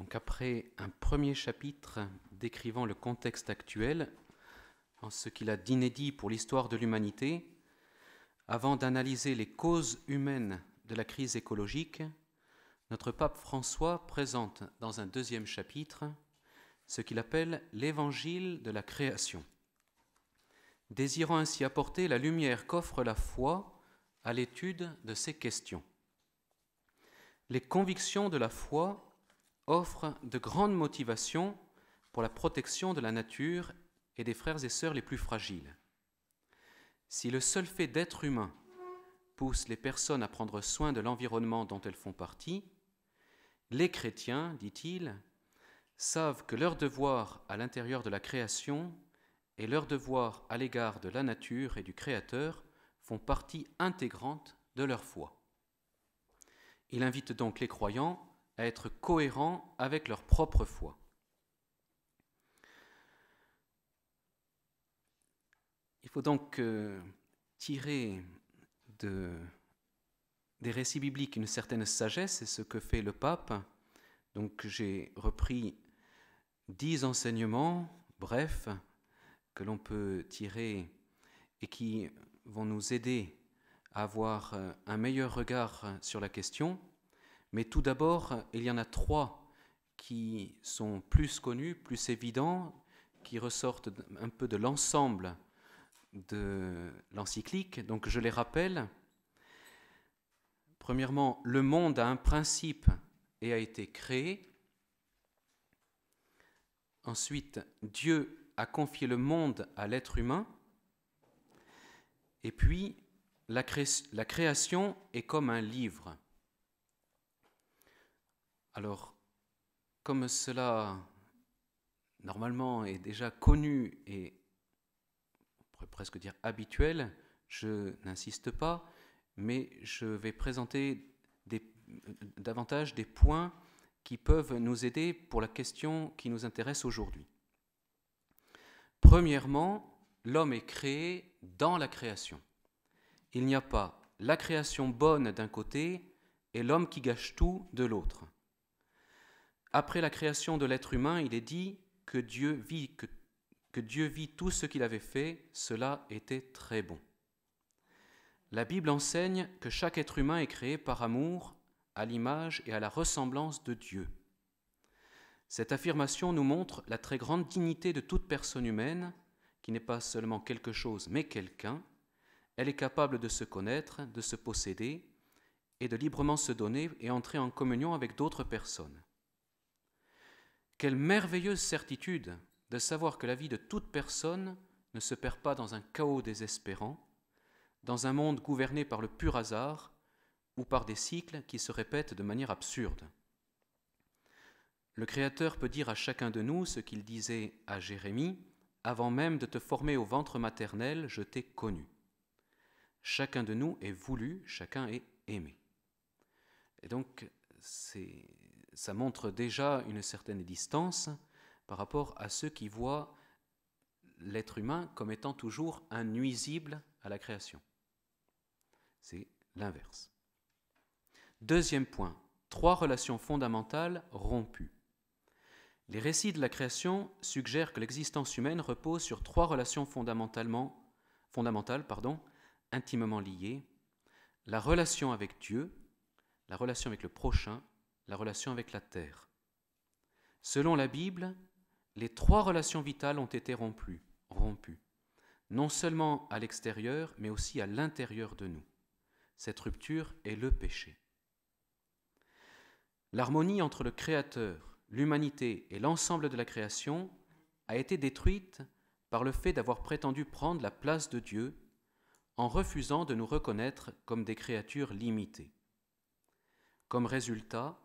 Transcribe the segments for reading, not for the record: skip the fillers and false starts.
Donc après un premier chapitre décrivant le contexte actuel, en ce qu'il a d'inédit pour l'histoire de l'humanité, avant d'analyser les causes humaines de la crise écologique, notre pape François présente dans un deuxième chapitre ce qu'il appelle l'évangile de la création, désirant ainsi apporter la lumière qu'offre la foi à l'étude de ces questions. Les convictions de la foi offrent de grandes motivations pour la protection de la nature et des frères et sœurs les plus fragiles. Si le seul fait d'être humain pousse les personnes à prendre soin de l'environnement dont elles font partie, les chrétiens, dit-il, savent que leur devoir à l'intérieur de la création et leur devoir à l'égard de la nature et du Créateur font partie intégrante de leur foi. Il invite donc les croyants à être cohérents avec leur propre foi. Il faut donc tirer des récits bibliques une certaine sagesse, c'est ce que fait le pape. Donc j'ai repris 10 enseignements brefs que l'on peut tirer et qui vont nous aider à avoir un meilleur regard sur la question. Mais tout d'abord, il y en a 3 qui sont plus connus, plus évidents, qui ressortent un peu de l'ensemble de l'encyclique. Donc je les rappelle. Premièrement, le monde a un principe et a été créé. Ensuite, Dieu a confié le monde à l'être humain. Et puis, la création est comme un livre. Alors, comme cela, normalement, est déjà connu et, on pourrait presque dire, habituel, je n'insiste pas, mais je vais présenter davantage des points qui peuvent nous aider pour la question qui nous intéresse aujourd'hui. Premièrement, l'homme est créé dans la création. Il n'y a pas la création bonne d'un côté et l'homme qui gâche tout de l'autre. Après la création de l'être humain, il est dit que Dieu vit tout ce qu'il avait fait, cela était très bon. La Bible enseigne que chaque être humain est créé par amour, à l'image et à la ressemblance de Dieu. Cette affirmation nous montre la très grande dignité de toute personne humaine, qui n'est pas seulement quelque chose, mais quelqu'un. Elle est capable de se connaître, de se posséder, et de librement se donner et entrer en communion avec d'autres personnes. Quelle merveilleuse certitude de savoir que la vie de toute personne ne se perd pas dans un chaos désespérant, dans un monde gouverné par le pur hasard ou par des cycles qui se répètent de manière absurde. Le Créateur peut dire à chacun de nous ce qu'il disait à Jérémie, « Avant même de te former au ventre maternel, je t'ai connu. » Chacun de nous est voulu, chacun est aimé. Et donc, ça montre déjà une certaine distance par rapport à ceux qui voient l'être humain comme étant toujours un nuisible à la création. C'est l'inverse. Deuxième point, 3 relations fondamentales rompues. Les récits de la création suggèrent que l'existence humaine repose sur 3 relations fondamentales, intimement liées, la relation avec Dieu, la relation avec le prochain, la relation avec la terre. Selon la Bible, les 3 relations vitales ont été rompues, non seulement à l'extérieur, mais aussi à l'intérieur de nous. Cette rupture est le péché. L'harmonie entre le Créateur, l'humanité et l'ensemble de la création a été détruite par le fait d'avoir prétendu prendre la place de Dieu en refusant de nous reconnaître comme des créatures limitées. Comme résultat,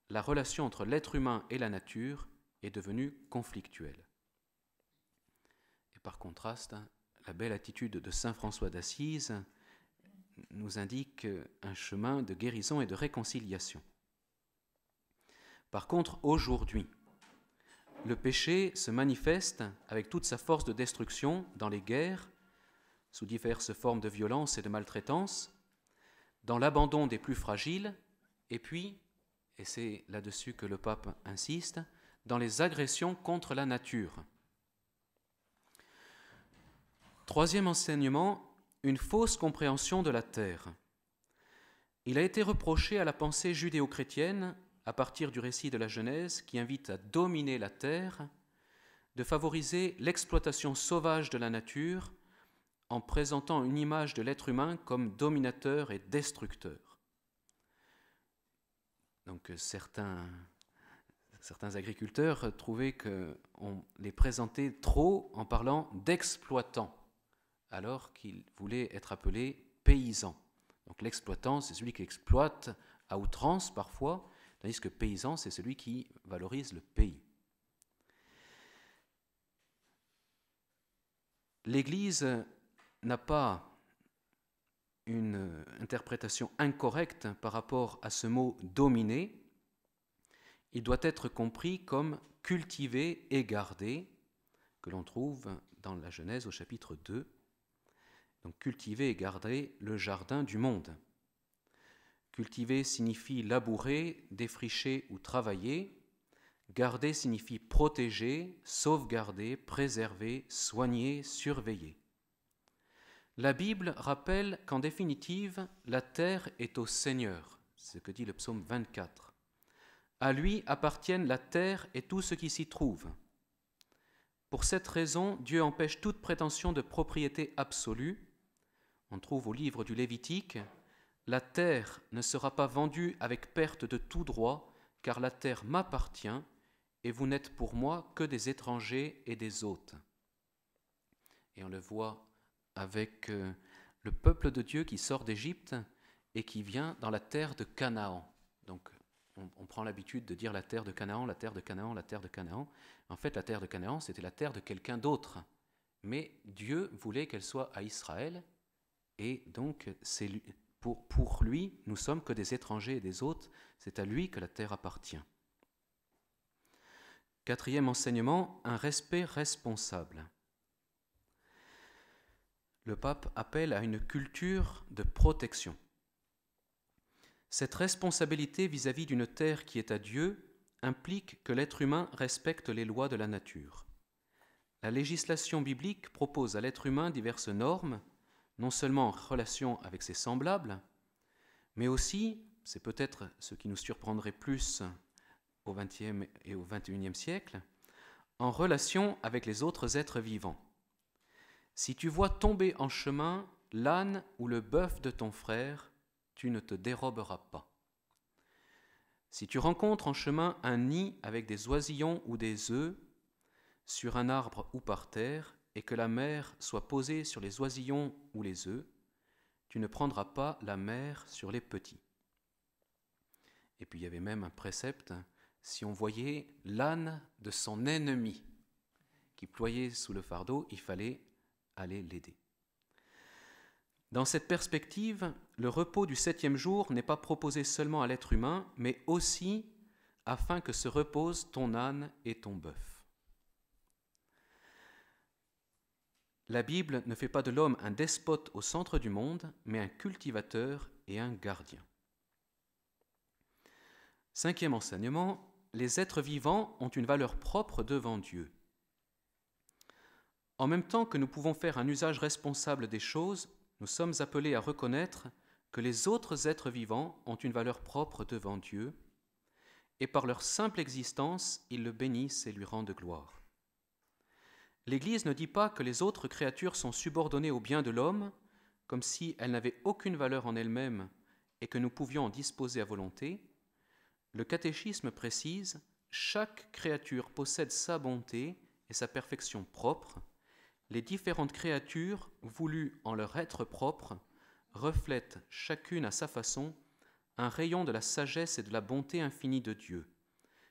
la relation entre l'être humain et la nature est devenue conflictuelle. Et par contraste, la belle attitude de saint François d'Assise nous indique un chemin de guérison et de réconciliation. Par contre, aujourd'hui, le péché se manifeste avec toute sa force de destruction dans les guerres, sous diverses formes de violence et de maltraitance, dans l'abandon des plus fragiles, et puis et c'est là-dessus que le pape insiste, dans les agressions contre la nature. Troisième enseignement, une fausse compréhension de la terre. Il a été reproché à la pensée judéo-chrétienne, à partir du récit de la Genèse qui invite à dominer la terre, de favoriser l'exploitation sauvage de la nature en présentant une image de l'être humain comme dominateur et destructeur. Donc certains agriculteurs trouvaient qu'on les présentait trop en parlant d'exploitants, alors qu'ils voulaient être appelés paysans. Donc l'exploitant, c'est celui qui exploite à outrance parfois, tandis que paysan, c'est celui qui valorise le pays. L'Église n'a pas une interprétation incorrecte par rapport à ce mot « dominer ». Il doit être compris comme « cultiver et garder », que l'on trouve dans la Genèse au chapitre 2. Donc cultiver et garder le jardin du monde. Cultiver signifie labourer, défricher ou travailler. Garder signifie protéger, sauvegarder, préserver, soigner, surveiller. La Bible rappelle qu'en définitive, la terre est au Seigneur, c'est ce que dit le psaume 24. À lui appartiennent la terre et tout ce qui s'y trouve. Pour cette raison, Dieu empêche toute prétention de propriété absolue. On trouve au livre du Lévitique, « La terre ne sera pas vendue avec perte de tout droit, car la terre m'appartient, et vous n'êtes pour moi que des étrangers et des hôtes. » Et on le voit avec le peuple de Dieu qui sort d'Égypte et qui vient dans la terre de Canaan. Donc on prend l'habitude de dire la terre de Canaan, la terre de Canaan, la terre de Canaan. En fait, la terre de Canaan, c'était la terre de quelqu'un d'autre. Mais Dieu voulait qu'elle soit à Israël, et donc pour lui, nous sommes que des étrangers et des hôtes, c'est à lui que la terre appartient. Quatrième enseignement, un respect responsable. Le pape appelle à une culture de protection. Cette responsabilité vis-à-vis d'une terre qui est à Dieu implique que l'être humain respecte les lois de la nature. La législation biblique propose à l'être humain diverses normes, non seulement en relation avec ses semblables, mais aussi, c'est peut-être ce qui nous surprendrait plus au XXe et au XXIe siècle, en relation avec les autres êtres vivants. Si tu vois tomber en chemin l'âne ou le bœuf de ton frère, tu ne te déroberas pas. Si tu rencontres en chemin un nid avec des oisillons ou des œufs, sur un arbre ou par terre, et que la mère soit posée sur les oisillons ou les œufs, tu ne prendras pas la mère sur les petits. Et puis il y avait même un précepte, si on voyait l'âne de son ennemi qui ployait sous le fardeau, il fallait aller l'aider. Dans cette perspective, le repos du 7e jour n'est pas proposé seulement à l'être humain, mais aussi afin que se reposent ton âne et ton bœuf. La Bible ne fait pas de l'homme un despote au centre du monde, mais un cultivateur et un gardien. 5e enseignement, les êtres vivants ont une valeur propre devant Dieu. En même temps que nous pouvons faire un usage responsable des choses, nous sommes appelés à reconnaître que les autres êtres vivants ont une valeur propre devant Dieu, et par leur simple existence, ils le bénissent et lui rendent gloire. L'Église ne dit pas que les autres créatures sont subordonnées au bien de l'homme, comme si elles n'avaient aucune valeur en elles-mêmes et que nous pouvions en disposer à volonté. Le catéchisme précise « Chaque créature possède sa bonté et sa perfection propre. Les différentes créatures, voulues en leur être propre, reflètent chacune à sa façon un rayon de la sagesse et de la bonté infinie de Dieu.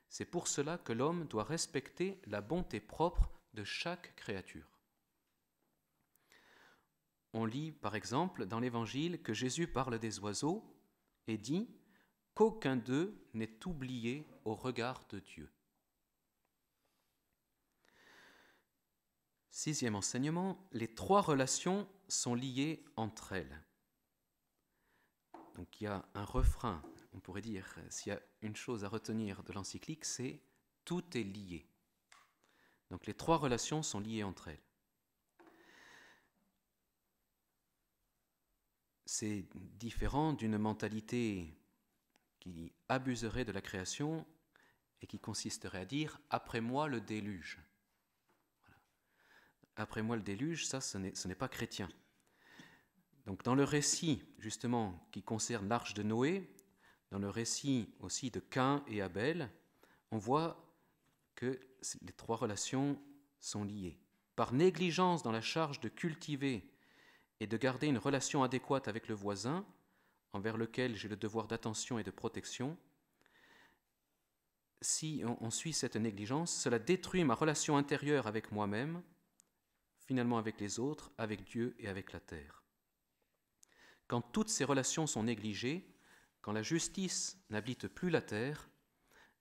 C'est pour cela que l'homme doit respecter la bonté propre de chaque créature. » On lit par exemple dans l'Évangile que Jésus parle des oiseaux et dit qu'aucun d'eux n'est oublié au regard de Dieu. 6e enseignement, les 3 relations sont liées entre elles. Donc il y a un refrain on pourrait dire, s'il y a une chose à retenir de l'encyclique, c'est tout est lié. Donc les trois relations sont liées entre elles. C'est différent d'une mentalité qui abuserait de la création et qui consisterait à dire « après moi le déluge ». Voilà. Après moi le déluge, ça ce n'est pas chrétien. Donc dans le récit justement qui concerne l'arche de Noé, dans le récit aussi de Caïn et Abel, on voit que les trois relations sont liées. Par négligence dans la charge de cultiver et de garder une relation adéquate avec le voisin, envers lequel j'ai le devoir d'attention et de protection, si on suit cette négligence, cela détruit ma relation intérieure avec moi-même, finalement avec les autres, avec Dieu et avec la terre. Quand toutes ces relations sont négligées, quand la justice n'habite plus la terre,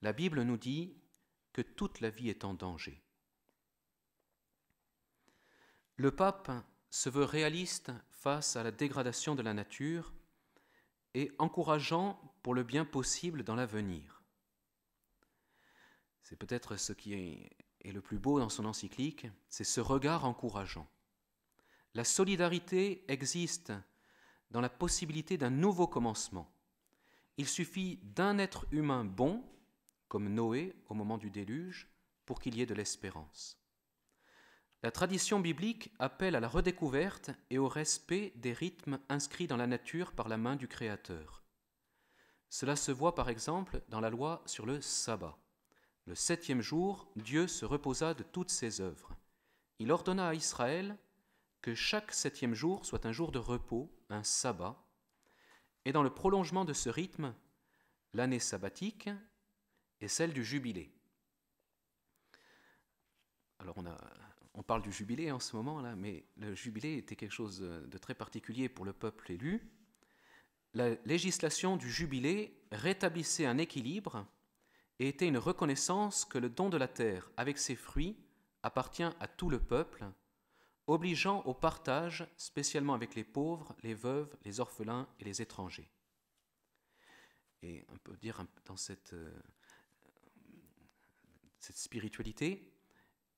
la Bible nous dit que toute la vie est en danger. Le pape se veut réaliste face à la dégradation de la nature et encourageant pour le bien possible dans l'avenir. C'est peut-être ce qui est le plus beau dans son encyclique, c'est ce regard encourageant. La solidarité existe dans la possibilité d'un nouveau commencement. Il suffit d'un être humain bon, comme Noé au moment du déluge, pour qu'il y ait de l'espérance. La tradition biblique appelle à la redécouverte et au respect des rythmes inscrits dans la nature par la main du Créateur. Cela se voit par exemple dans la loi sur le sabbat. Le 7e jour, Dieu se reposa de toutes ses œuvres. Il ordonna à Israël que chaque 7e jour soit un jour de repos, un sabbat, et dans le prolongement de ce rythme, l'année sabbatique est celle du jubilé. Alors on parle du jubilé en ce moment, là, mais le jubilé était quelque chose de très particulier pour le peuple élu. La législation du jubilé rétablissait un équilibre et était une reconnaissance que le don de la terre, avec ses fruits, appartient à tout le peuple, obligeant au partage, spécialement avec les pauvres, les veuves, les orphelins et les étrangers. Et on peut dire dans cette spiritualité,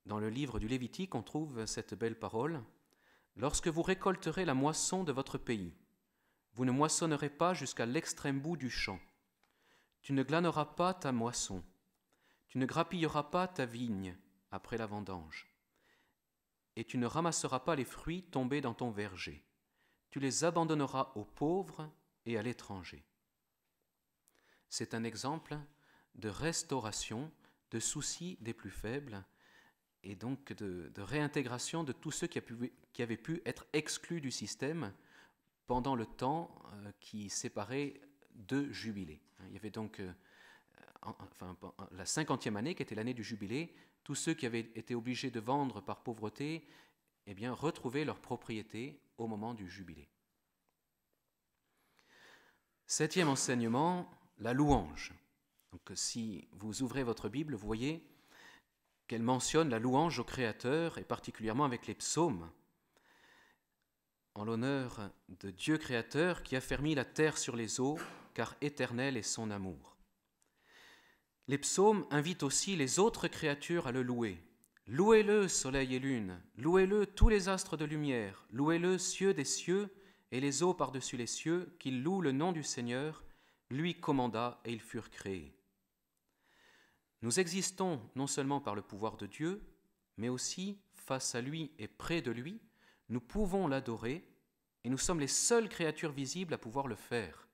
dans le livre du Lévitique, on trouve cette belle parole « Lorsque vous récolterez la moisson de votre pays, vous ne moissonnerez pas jusqu'à l'extrême bout du champ. Tu ne glaneras pas ta moisson, tu ne grappilleras pas ta vigne après la vendange, et tu ne ramasseras pas les fruits tombés dans ton verger. Tu les abandonneras aux pauvres et à l'étranger. » C'est un exemple de restauration, de souci des plus faibles, et donc de réintégration de tous ceux qui avaient pu être exclus du système pendant le temps qui séparait deux jubilés. Il y avait donc la 50e année, qui était l'année du jubilé, tous ceux qui avaient été obligés de vendre par pauvreté, eh bien, retrouvaient leur propriété au moment du jubilé. 7e enseignement, la louange. Donc, si vous ouvrez votre Bible, vous voyez qu'elle mentionne la louange au Créateur, et particulièrement avec les psaumes, en l'honneur de Dieu Créateur qui a fermi la terre sur les eaux, car éternel est son amour. Les psaumes invitent aussi les autres créatures à le louer. Louez-le, soleil et lune, louez-le, tous les astres de lumière, louez-le, cieux des cieux et les eaux par-dessus les cieux, qu'ils louent le nom du Seigneur, lui commanda et ils furent créés. Nous existons non seulement par le pouvoir de Dieu, mais aussi face à lui et près de lui, nous pouvons l'adorer et nous sommes les seules créatures visibles à pouvoir le faire.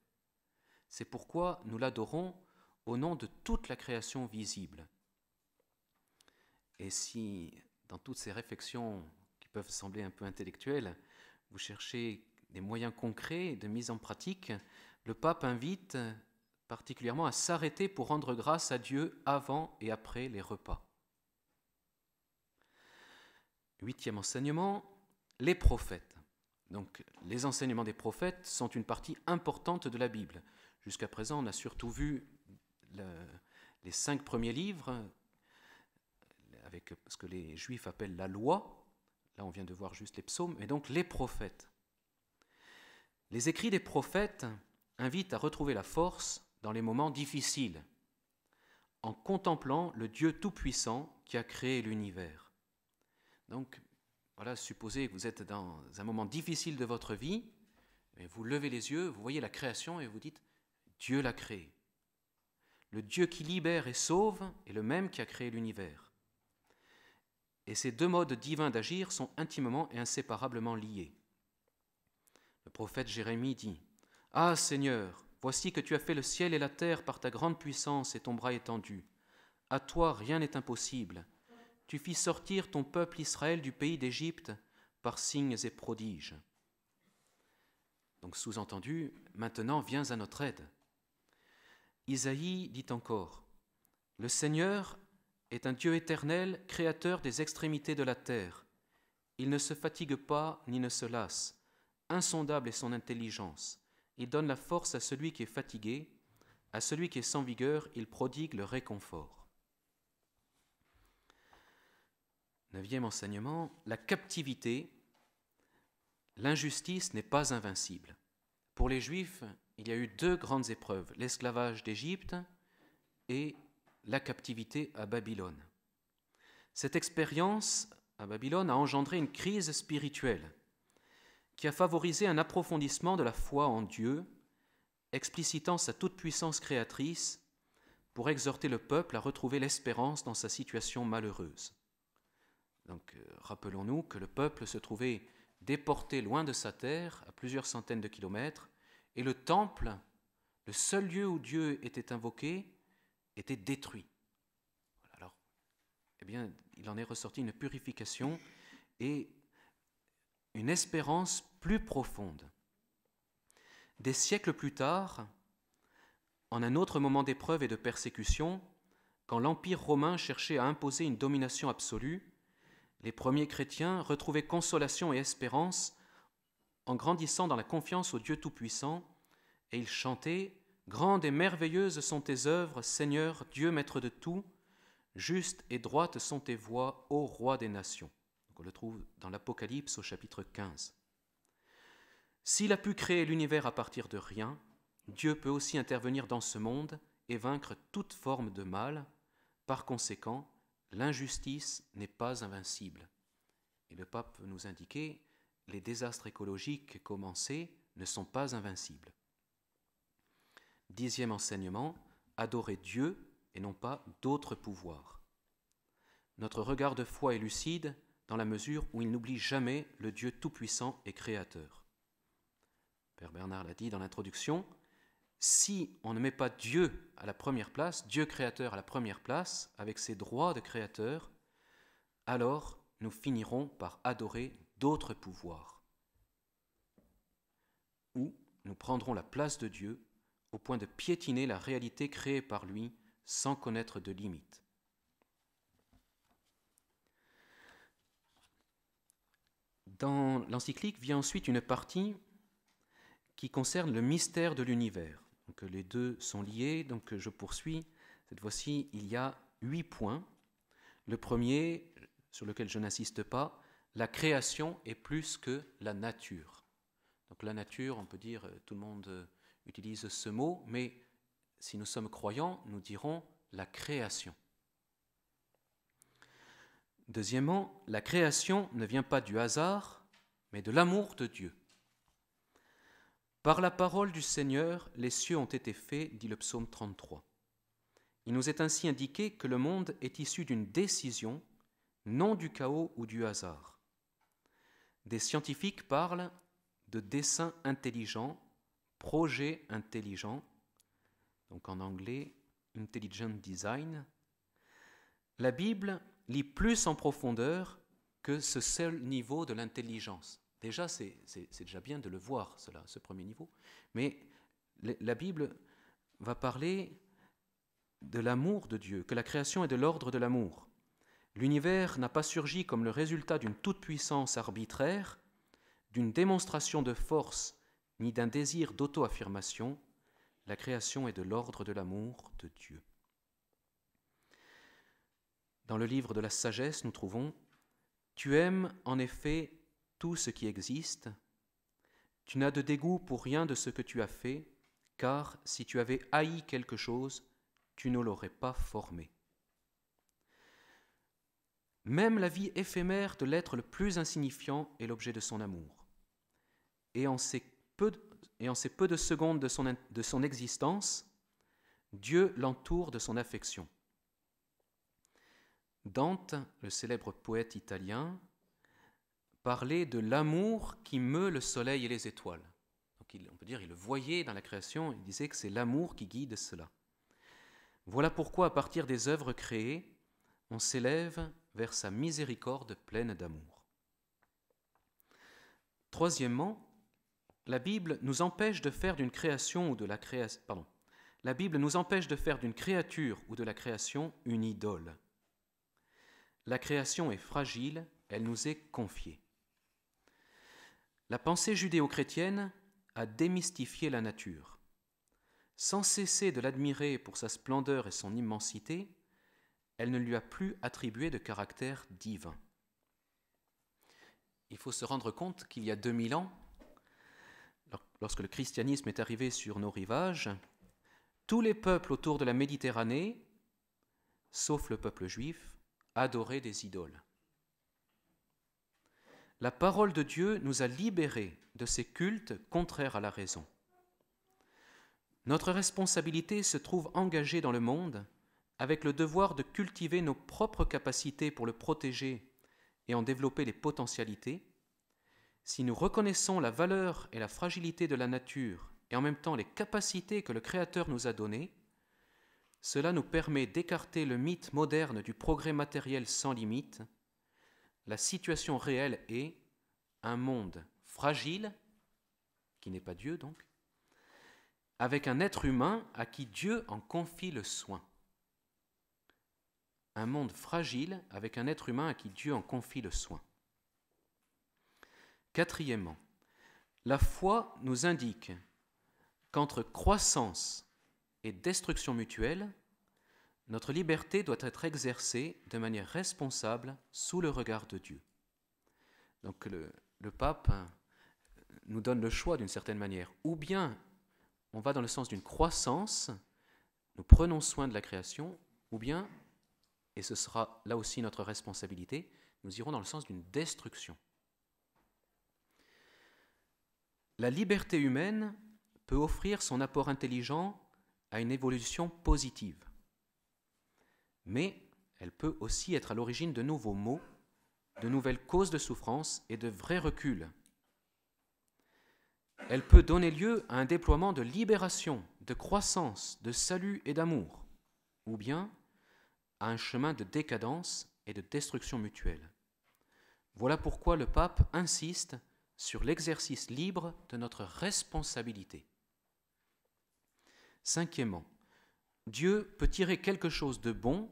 C'est pourquoi nous l'adorons au nom de toute la création visible. Et si, dans toutes ces réflexions qui peuvent sembler un peu intellectuelles, vous cherchez des moyens concrets de mise en pratique, le pape invite particulièrement à s'arrêter pour rendre grâce à Dieu avant et après les repas. 8e enseignement, les prophètes. Donc, les enseignements des prophètes sont une partie importante de la Bible. Jusqu'à présent, on a surtout vu les 5 premiers livres, avec ce que les Juifs appellent la loi. Là, on vient de voir juste les psaumes, et donc les prophètes. Les écrits des prophètes invitent à retrouver la force dans les moments difficiles, en contemplant le Dieu Tout-Puissant qui a créé l'univers. Donc, voilà, supposez que vous êtes dans un moment difficile de votre vie, et vous levez les yeux, vous voyez la création et vous dites « Dieu l'a créé ». Le Dieu qui libère et sauve est le même qui a créé l'univers. Et ces deux modes divins d'agir sont intimement et inséparablement liés. Le prophète Jérémie dit « Ah Seigneur, voici que tu as fait le ciel et la terre par ta grande puissance et ton bras étendu. À toi rien n'est impossible. Tu fis sortir ton peuple Israël du pays d'Égypte par signes et prodiges. » Donc sous-entendu, maintenant viens à notre aide. Isaïe dit encore « Le Seigneur est un Dieu éternel, créateur des extrémités de la terre. Il ne se fatigue pas ni ne se lasse. Insondable est son intelligence. Il donne la force à celui qui est fatigué, à celui qui est sans vigueur, il prodigue le réconfort. » 9e enseignement, la captivité, l'injustice n'est pas invincible. Pour les Juifs, il y a eu deux grandes épreuves, l'esclavage d'Égypte et la captivité à Babylone. Cette expérience à Babylone a engendré une crise spirituelle qui a favorisé un approfondissement de la foi en Dieu, explicitant sa toute-puissance créatrice pour exhorter le peuple à retrouver l'espérance dans sa situation malheureuse. Donc, rappelons-nous que le peuple se trouvait déporté loin de sa terre, à plusieurs centaines de kilomètres, et le temple, le seul lieu où Dieu était invoqué, était détruit. Alors, eh bien, il en est ressorti une purification et une espérance plus profonde. Des siècles plus tard, en un autre moment d'épreuve et de persécution, quand l'Empire romain cherchait à imposer une domination absolue, les premiers chrétiens retrouvaient consolation et espérance en grandissant dans la confiance au Dieu Tout-Puissant, et ils chantaient « Grandes et merveilleuses sont tes œuvres, Seigneur, Dieu maître de tout, justes et droites sont tes voies, ô Roi des nations. » On le trouve dans l'Apocalypse au chapitre 15. S'il a pu créer l'univers à partir de rien, Dieu peut aussi intervenir dans ce monde et vaincre toute forme de mal. Par conséquent, l'injustice n'est pas invincible. Et le pape veut nous indiquer, les désastres écologiques commencés ne sont pas invincibles. 10e enseignement, adorer Dieu et non pas d'autres pouvoirs. Notre regard de foi est lucide dans la mesure où il n'oublie jamais le Dieu tout-puissant et créateur. Père Bernard l'a dit dans l'introduction, si on ne met pas Dieu à la première place, Dieu créateur à la première place, avec ses droits de créateur, alors nous finirons par adorer d'autres pouvoirs. Ou nous prendrons la place de Dieu au point de piétiner la réalité créée par lui sans connaître de limites. Dans l'encyclique vient ensuite une partie qui concerne le mystère de l'univers. Donc, les deux sont liés, donc je poursuis. Cette fois-ci, il y a 8 points. Le premier, sur lequel je n'insiste pas, la création est plus que la nature. Donc la nature, on peut dire, tout le monde utilise ce mot, mais si nous sommes croyants, nous dirons la création. Deuxièmement, la création ne vient pas du hasard, mais de l'amour de Dieu. Par la parole du Seigneur, les cieux ont été faits, dit le psaume 33. Il nous est ainsi indiqué que le monde est issu d'une décision, non du chaos ou du hasard. Des scientifiques parlent de dessein intelligent, projet intelligent, donc en anglais « intelligent design ». La Bible lit plus en profondeur que ce seul niveau de l'intelligence. Déjà, c'est déjà bien de le voir, cela, ce premier niveau. Mais la Bible va parler de l'amour de Dieu, que la création est de l'ordre de l'amour. L'univers n'a pas surgi comme le résultat d'une toute-puissance arbitraire, d'une démonstration de force, ni d'un désir d'auto-affirmation. La création est de l'ordre de l'amour de Dieu. Dans le livre de la sagesse, nous trouvons « Tu aimes en effet tout ce qui existe, tu n'as de dégoût pour rien de ce que tu as fait, car si tu avais haï quelque chose, tu ne l'aurais pas formé. Même la vie éphémère de l'être le plus insignifiant est l'objet de son amour. Et en ces peu de secondes de son existence, Dieu l'entoure de son affection. Dante, le célèbre poète italien, parlait de l'amour qui meut le soleil et les étoiles. Donc on peut dire qu'il le voyait dans la création, il disait que c'est l'amour qui guide cela. Voilà pourquoi, à partir des œuvres créées, on s'élève vers sa miséricorde pleine d'amour. Troisièmement, la Bible nous empêche de faire d'une création ou de la création, la Bible nous empêche de faire d'une créature ou de la création une idole. La création est fragile, elle nous est confiée. La pensée judéo-chrétienne a démystifié la nature. Sans cesser de l'admirer pour sa splendeur et son immensité, elle ne lui a plus attribué de caractère divin. Il faut se rendre compte qu'il y a 2000 ans, lorsque le christianisme est arrivé sur nos rivages, tous les peuples autour de la Méditerranée, sauf le peuple juif, adoraient des idoles. La parole de Dieu nous a libérés de ces cultes contraires à la raison. Notre responsabilité se trouve engagée dans le monde avec le devoir de cultiver nos propres capacités pour le protéger et en développer les potentialités. Si nous reconnaissons la valeur et la fragilité de la nature et en même temps les capacités que le Créateur nous a données, cela nous permet d'écarter le mythe moderne du progrès matériel sans limite. La situation réelle est un monde fragile, qui n'est pas Dieu donc, avec un être humain à qui Dieu en confie le soin. Un monde fragile avec un être humain à qui Dieu en confie le soin. Quatrièmement, la foi nous indique qu'entre croissance et destruction mutuelle, notre liberté doit être exercée de manière responsable sous le regard de Dieu. Donc le pape nous donne le choix d'une certaine manière. Ou bien on va dans le sens d'une croissance, nous prenons soin de la création, ou bien, et ce sera là aussi notre responsabilité, nous irons dans le sens d'une destruction. La liberté humaine peut offrir son apport intelligent à une évolution positive, mais elle peut aussi être à l'origine de nouveaux maux, de nouvelles causes de souffrance et de vrais reculs. Elle peut donner lieu à un déploiement de libération, de croissance, de salut et d'amour, ou bien à un chemin de décadence et de destruction mutuelle. Voilà pourquoi le pape insiste sur l'exercice libre de notre responsabilité. Cinquièmement, Dieu peut tirer quelque chose de bon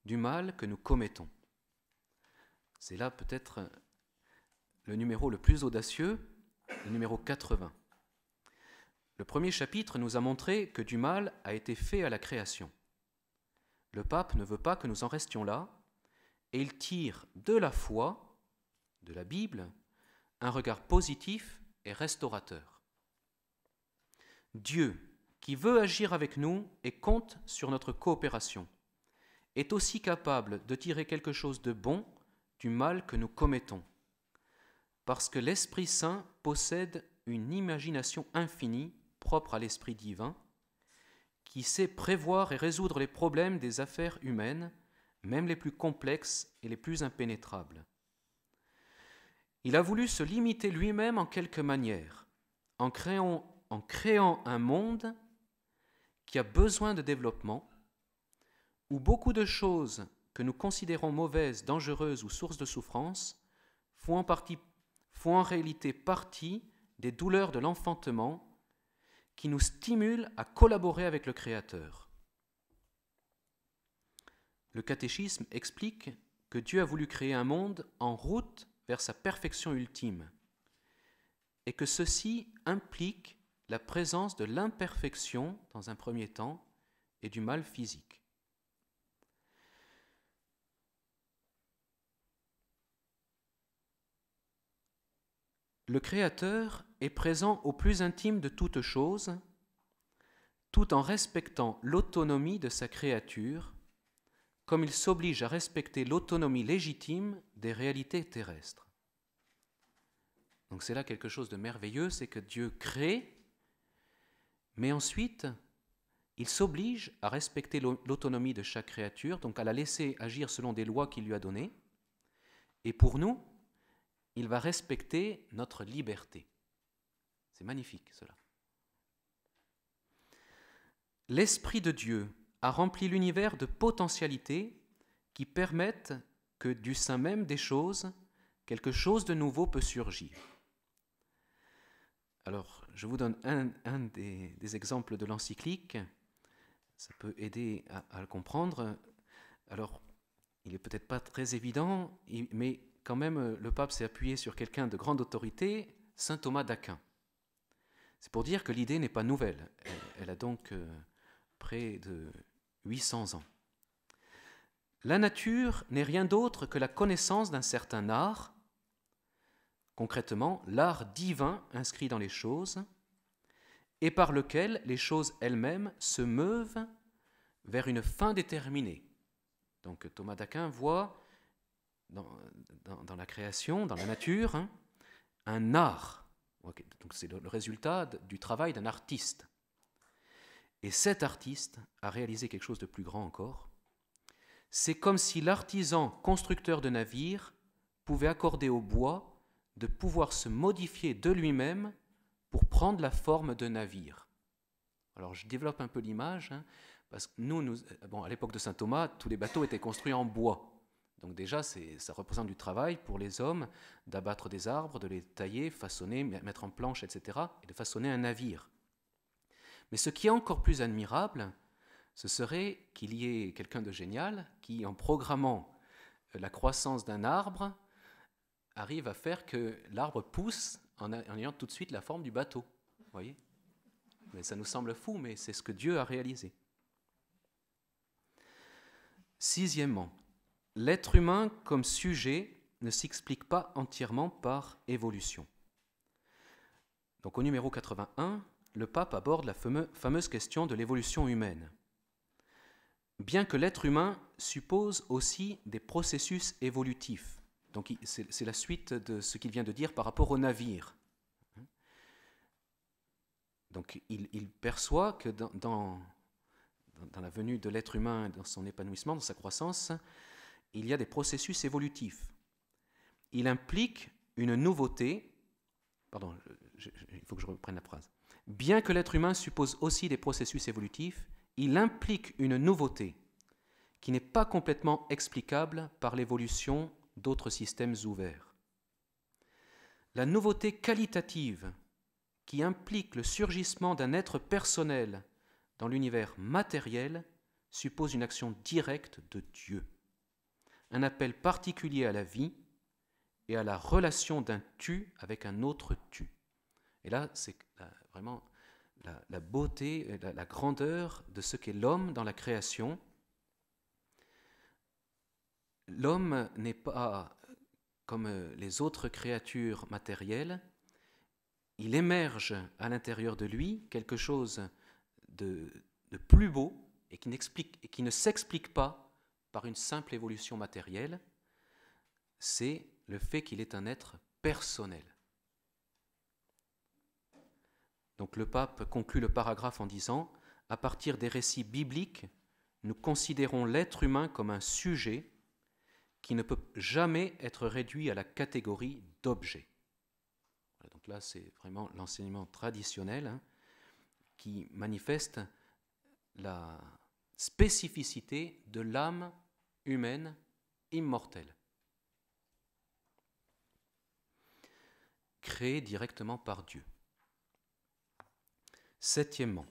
du mal que nous commettons. C'est là peut-être le numéro le plus audacieux, le numéro 80. Le premier chapitre nous a montré que du mal a été fait à la création. Le pape ne veut pas que nous en restions là, et il tire de la foi, de la Bible, un regard positif et restaurateur. Dieu, qui veut agir avec nous et compte sur notre coopération, est aussi capable de tirer quelque chose de bon du mal que nous commettons, parce que l'Esprit Saint possède une imagination infinie propre à l'Esprit divin, qui sait prévoir et résoudre les problèmes des affaires humaines, même les plus complexes et les plus impénétrables. Il a voulu se limiter lui-même en quelque manière, en créant un monde qui a besoin de développement, où beaucoup de choses que nous considérons mauvaises, dangereuses ou sources de souffrance font en réalité partie des douleurs de l'enfantement qui nous stimulent à collaborer avec le Créateur. Le catéchisme explique que Dieu a voulu créer un monde en route vers sa perfection ultime et que ceci implique la présence de l'imperfection dans un premier temps et du mal physique. Le Créateur est présent au plus intime de toutes choses tout en respectant l'autonomie de sa créature, comme il s'oblige à respecter l'autonomie légitime des réalités terrestres. Donc c'est là quelque chose de merveilleux, c'est que Dieu crée, mais ensuite, il s'oblige à respecter l'autonomie de chaque créature, donc à la laisser agir selon des lois qu'il lui a données, et pour nous, il va respecter notre liberté. C'est magnifique, cela. L'Esprit de Dieu a rempli l'univers de potentialités qui permettent que du sein même des choses, quelque chose de nouveau peut surgir. Alors, je vous donne un des exemples de l'encyclique, ça peut aider à le comprendre. Alors, il n'est peut-être pas très évident, mais quand même, le pape s'est appuyé sur quelqu'un de grande autorité, saint Thomas d'Aquin. C'est pour dire que l'idée n'est pas nouvelle. Elle a donc près de 800 ans. La nature n'est rien d'autre que la connaissance d'un certain art, concrètement l'art divin inscrit dans les choses, et par lequel les choses elles-mêmes se meuvent vers une fin déterminée. Donc Thomas d'Aquin voit dans la création, dans la nature, un art. Donc c'est le résultat du travail d'un artiste. Et cet artiste a réalisé quelque chose de plus grand encore. C'est comme si l'artisan constructeur de navires pouvait accorder au bois de pouvoir se modifier de lui-même pour prendre la forme de navire. Alors je développe un peu l'image, parce que nous, à l'époque de saint Thomas, tous les bateaux étaient construits en bois. Donc déjà, ça représente du travail pour les hommes d'abattre des arbres, de les tailler, façonner, mettre en planche, etc., et de façonner un navire. Mais ce qui est encore plus admirable, ce serait qu'il y ait quelqu'un de génial qui, en programmant la croissance d'un arbre, arrive à faire que l'arbre pousse en ayant tout de suite la forme du bateau. Vous voyez ? Mais ça nous semble fou, mais c'est ce que Dieu a réalisé. Sixièmement, l'être humain comme sujet ne s'explique pas entièrement par évolution. Donc au numéro 81, le pape aborde la fameuse question de l'évolution humaine. Bien que l'être humain suppose aussi des processus évolutifs, donc c'est la suite de ce qu'il vient de dire par rapport au navire. Donc il perçoit que dans la venue de l'être humain, dans son épanouissement, dans sa croissance, il y a des processus évolutifs. Il implique une nouveauté. Pardon, il faut que je reprenne la phrase. Bien que l'être humain suppose aussi des processus évolutifs, il implique une nouveauté qui n'est pas complètement explicable par l'évolution d'autres systèmes ouverts. La nouveauté qualitative qui implique le surgissement d'un être personnel dans l'univers matériel suppose une action directe de Dieu, un appel particulier à la vie et à la relation d'un tu avec un autre tu. Et là, c'est vraiment la beauté, la grandeur de ce qu'est l'homme dans la création. L'homme n'est pas comme les autres créatures matérielles, il émerge à l'intérieur de lui quelque chose de plus beau et qui ne s'explique pas par une simple évolution matérielle, c'est le fait qu'il est un être personnel. Donc le pape conclut le paragraphe en disant « À partir des récits bibliques, nous considérons l'être humain comme un sujet qui ne peut jamais être réduit à la catégorie d'objet. » Donc là, c'est vraiment l'enseignement traditionnel qui manifeste la spécificité de l'âme humaine immortelle, créée directement par Dieu. Septièmement,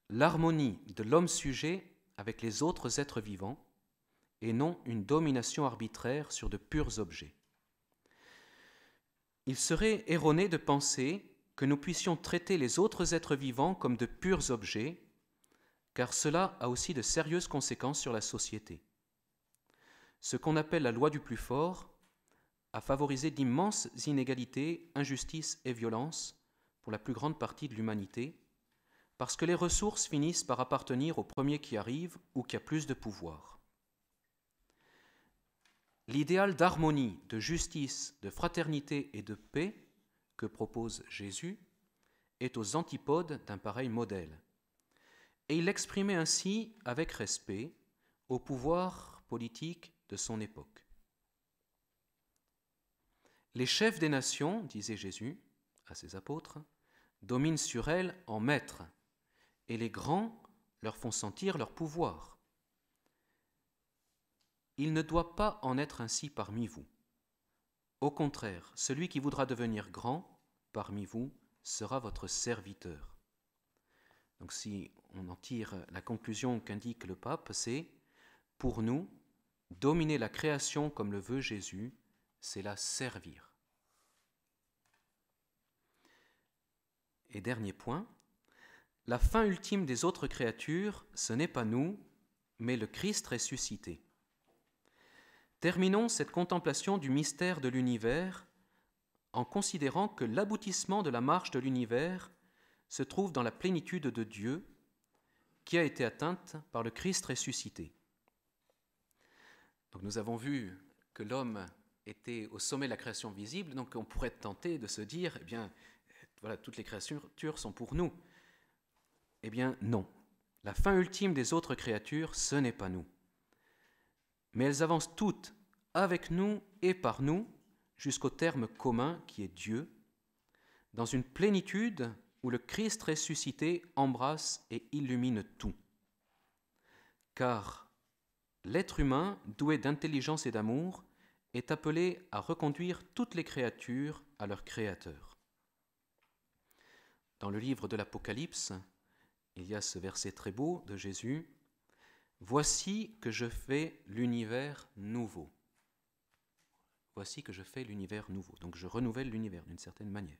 l'harmonie de l'homme-sujet avec les autres êtres vivants et non une domination arbitraire sur de purs objets. Il serait erroné de penser que nous puissions traiter les autres êtres vivants comme de purs objets, car cela a aussi de sérieuses conséquences sur la société. Ce qu'on appelle la loi du plus fort a favorisé d'immenses inégalités, injustices et violences pour la plus grande partie de l'humanité, parce que les ressources finissent par appartenir au premier qui arrive ou qui a plus de pouvoir. L'idéal d'harmonie, de justice, de fraternité et de paix que propose Jésus est aux antipodes d'un pareil modèle. Et il l'exprimait ainsi avec respect au pouvoir politique de son époque. Les chefs des nations, disait Jésus à ses apôtres, dominent sur elles en maîtres, et les grands leur font sentir leur pouvoir. Il ne doit pas en être ainsi parmi vous. Au contraire, celui qui voudra devenir grand parmi vous sera votre serviteur. Donc si on en tire la conclusion qu'indique le pape, c'est pour nous, dominer la création comme le veut Jésus, c'est la servir. Et dernier point, la fin ultime des autres créatures, ce n'est pas nous, mais le Christ ressuscité. Terminons cette contemplation du mystère de l'univers en considérant que l'aboutissement de la marche de l'univers se trouve dans la plénitude de Dieu qui a été atteinte par le Christ ressuscité. Donc nous avons vu que l'homme était au sommet de la création visible, donc on pourrait être tenté de se dire, eh bien, voilà, toutes les créatures sont pour nous. Eh bien, non. La fin ultime des autres créatures, ce n'est pas nous. Mais elles avancent toutes avec nous et par nous jusqu'au terme commun qui est Dieu, dans une plénitude où le Christ ressuscité embrasse et illumine tout. Car l'être humain, doué d'intelligence et d'amour, est appelé à reconduire toutes les créatures à leur Créateur. Dans le livre de l'Apocalypse, il y a ce verset très beau de Jésus, « Voici que je fais l'univers nouveau. » Voici que je fais l'univers nouveau. Donc je renouvelle l'univers d'une certaine manière.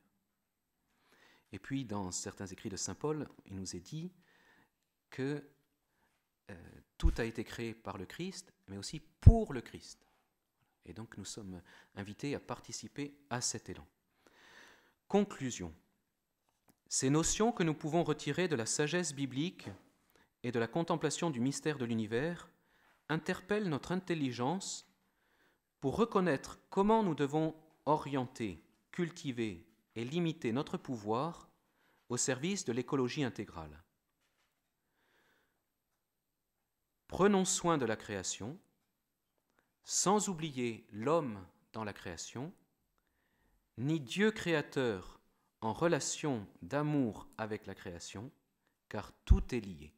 Et puis dans certains écrits de saint Paul, il nous est dit que tout a été créé par le Christ, mais aussi pour le Christ. Et donc nous sommes invités à participer à cet élan. Conclusion. Ces notions que nous pouvons retirer de la sagesse biblique et de la contemplation du mystère de l'univers interpellent notre intelligence pour reconnaître comment nous devons orienter, cultiver et limiter notre pouvoir au service de l'écologie intégrale. Prenons soin de la création, sans oublier l'homme dans la création, ni Dieu créateur en relation d'amour avec la création, car tout est lié.